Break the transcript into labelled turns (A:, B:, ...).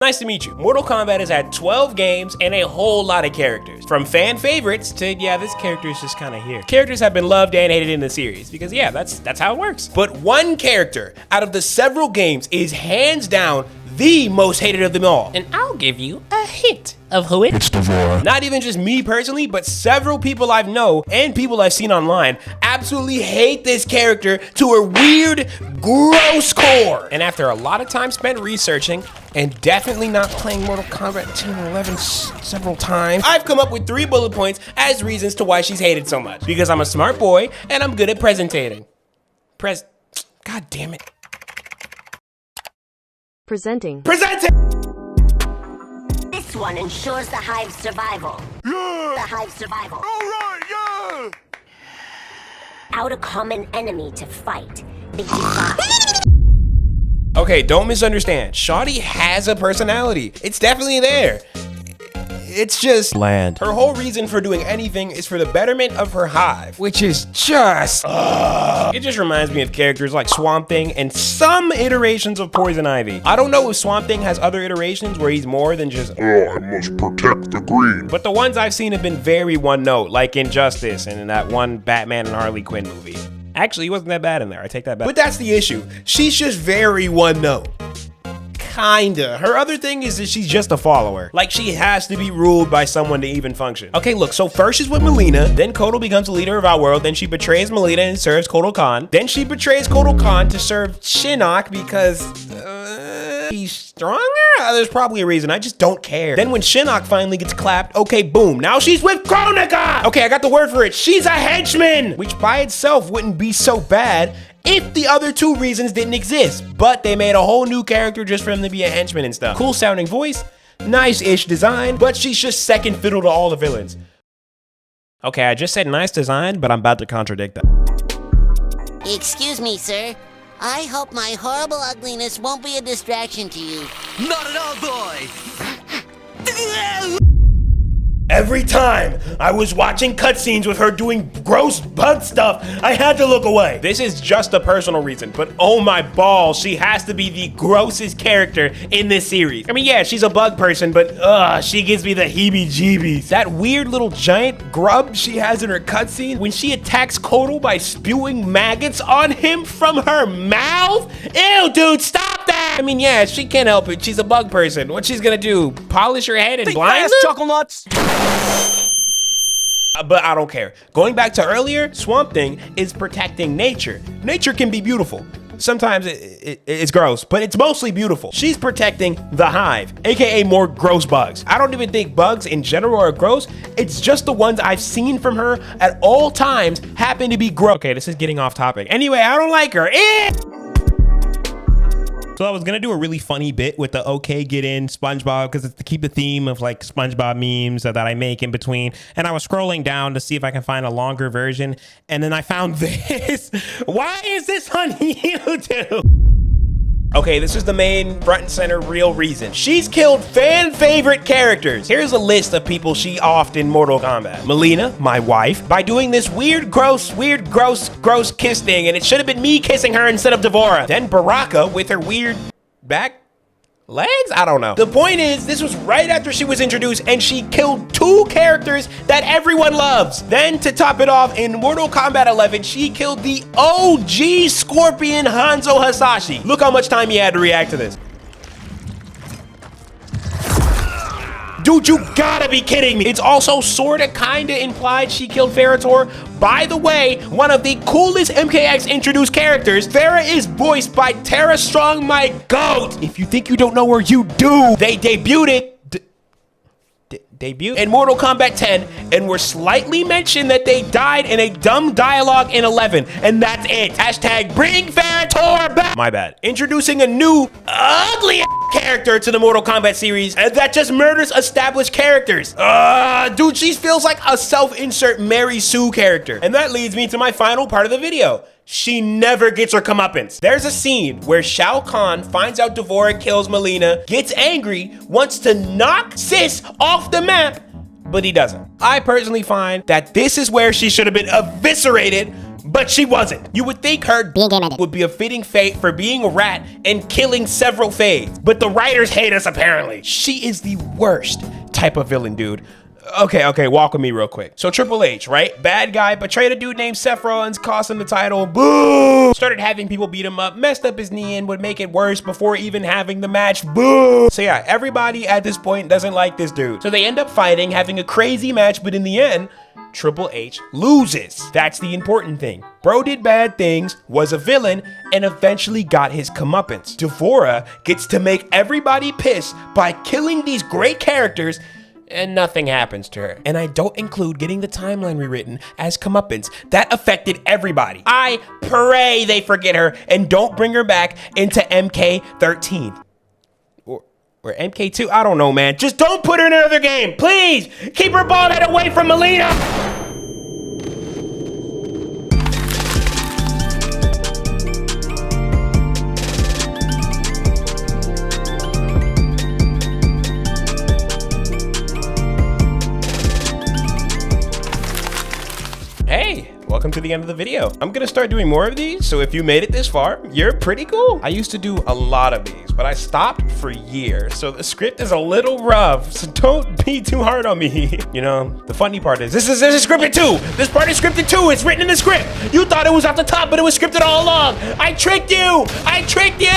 A: Nice to meet you. Mortal Kombat has had 12 games and a whole lot of characters. From fan favorites to, yeah, this character is just kind of here. Characters have been loved and hated in the series because, yeah, that's how it works. But one character out of the several games is hands down the most hated of them all. And I'll give you a hint of who it is.
B: It's dvorah.
A: Not even just me personally, but several people I've known and people I've seen online absolutely hate this character to a weird, gross core. And after a lot of time spent researching and definitely not playing Mortal Kombat 10 or 11 several times, I've come up with 3 bullet points as reasons to why she's hated so much. Because I'm a smart boy and I'm good at presentating. God damn it.
C: Presenting.
D: This one ensures the hive's survival.
B: Yeah!
D: The hive's survival.
B: All right, yeah!
D: Out a common enemy to fight. The dvorah.
A: Okay, don't misunderstand. Shawty has a personality. It's definitely there. It's just bland. Her whole reason for doing anything is for the betterment of her hive, which is just, it just reminds me of characters like Swamp Thing and some iterations of Poison Ivy. I don't know if Swamp Thing has other iterations where he's more than just,
B: Oh, I must protect the green.
A: but the ones I've seen have been very one note, like Injustice and in that one Batman and Harley Quinn movie. Actually, he wasn't that bad in there. I take that back. But that's the issue. She's just very one note. Kinda. Her other thing is that she's just a follower. Like, she has to be ruled by someone to even function. Okay, look, so first she's with Mileena, then Kotal becomes the leader of our world, then she betrays Mileena and serves Kotal Khan, then she betrays Kotal Khan to serve Shinnok because, he's stronger? There's probably a reason, I just don't care. Then when Shinnok finally gets clapped, okay, boom, now she's with Kronika! Okay, I got the word for it, she's a henchman! Which by itself wouldn't be so bad if the other 2 reasons didn't exist, but they made a whole new character just for him to be a henchman and stuff. Cool sounding voice, nice-ish design, but she's just second fiddle to all the villains. Okay, I just said nice design, but I'm about to contradict that.
E: Excuse me, sir. I hope my horrible ugliness won't be a distraction to you.
F: Not at all, boy!
A: Every time I was watching cutscenes with her doing gross bug stuff, I had to look away. This is just a personal reason, but oh my balls, she has to be the grossest character in this series. I mean, yeah, she's a bug person, but she gives me the heebie-jeebies. That weird little giant grub she has in her cutscene when she attacks Kotal by spewing maggots on him from her mouth? Ew, dude, stop that! I mean, yeah, she can't help it. She's a bug person. What's she's gonna do? Polish her head and
F: Think
A: blind
F: fast,
A: her?
F: chuckle nuts!
A: But I don't care. Going back to earlier, Swamp Thing is protecting nature. Nature can be beautiful. Sometimes it's gross, but it's mostly beautiful. She's protecting the hive, aka more gross bugs. I don't even think bugs in general are gross. It's just the ones I've seen from her at all times happen to be gross. Okay, this is getting off topic. Anyway, I don't like her. So I was gonna do a really funny bit with the okay get in SpongeBob because it's to keep the theme of like SpongeBob memes that I make in between. And I was scrolling down to see if I can find a longer version. And then I found this. Why is this on YouTube? Okay, this is the main front and center real reason. She's killed fan favorite characters. Here's a list of people she offed in Mortal Kombat. Mileena, my wife, by doing this weird, gross kiss thing, and it should have been me kissing her instead of dvorah. Then Baraka with her weird back legs? I don't know. The point is, this was right after she was introduced and she killed 2 characters that everyone loves. Then to top it off, in Mortal Kombat 11, she killed the OG Scorpion Hanzo Hasashi. Look how much time he had to react to this. Dude, you gotta be kidding me. It's also sorta kinda implied she killed Ferrator. By the way, one of the coolest MKX introduced characters, Farah is voiced by Tara Strong, my GOAT. If you think you don't know her, you do. They debuted it. In Mortal Kombat 10 and were slightly mentioned that they died in a dumb dialogue in 11, and that's it. Hashtag bring Ferrator back. My bad. Introducing a new ugly character to the Mortal Kombat series that just murders established characters. Dude, she feels like a self-insert Mary Sue character. And that leads me to my final part of the video. She never gets her comeuppance. There's a scene where Shao Kahn finds out dvorah kills Mileena, gets angry, wants to knock Sis off the map, but he doesn't. I personally find that this is where she should have been eviscerated but she wasn't. You would think her
C: Being game ended.
A: would be a fitting fate for being a rat and killing several fades, but the writers hate us apparently. She is the worst type of villain, dude. Okay, walk with me real quick. So Triple H, right? Bad guy, betrayed a dude named Seth Rollins, cost him the title, boo! Started having people beat him up, messed up his knee and would make it worse before even having the match, boo! So yeah, everybody at this point doesn't like this dude. So they end up fighting, having a crazy match, but in the end, Triple H loses. That's the important thing. Bro did bad things, was a villain, and eventually got his comeuppance. Dvorah gets to make everybody pissed by killing these great characters, and nothing happens to her. And I don't include getting the timeline rewritten as comeuppance. That affected everybody. I pray they forget her and don't bring her back into MK13. Or MK2, I don't know, man. Just don't put her in another game, please! Keep her ball head away from Melina! Hey, welcome to the end of the video. I'm gonna start doing more of these, so if you made it this far, you're pretty cool. I used to do a lot of these, but I stopped for years, so the script is a little rough, so don't be too hard on me. You know, the funny part is, this is scripted too. This part is scripted too, it's written in the script. You thought it was off the top, but it was scripted all along. I tricked you! I tricked you!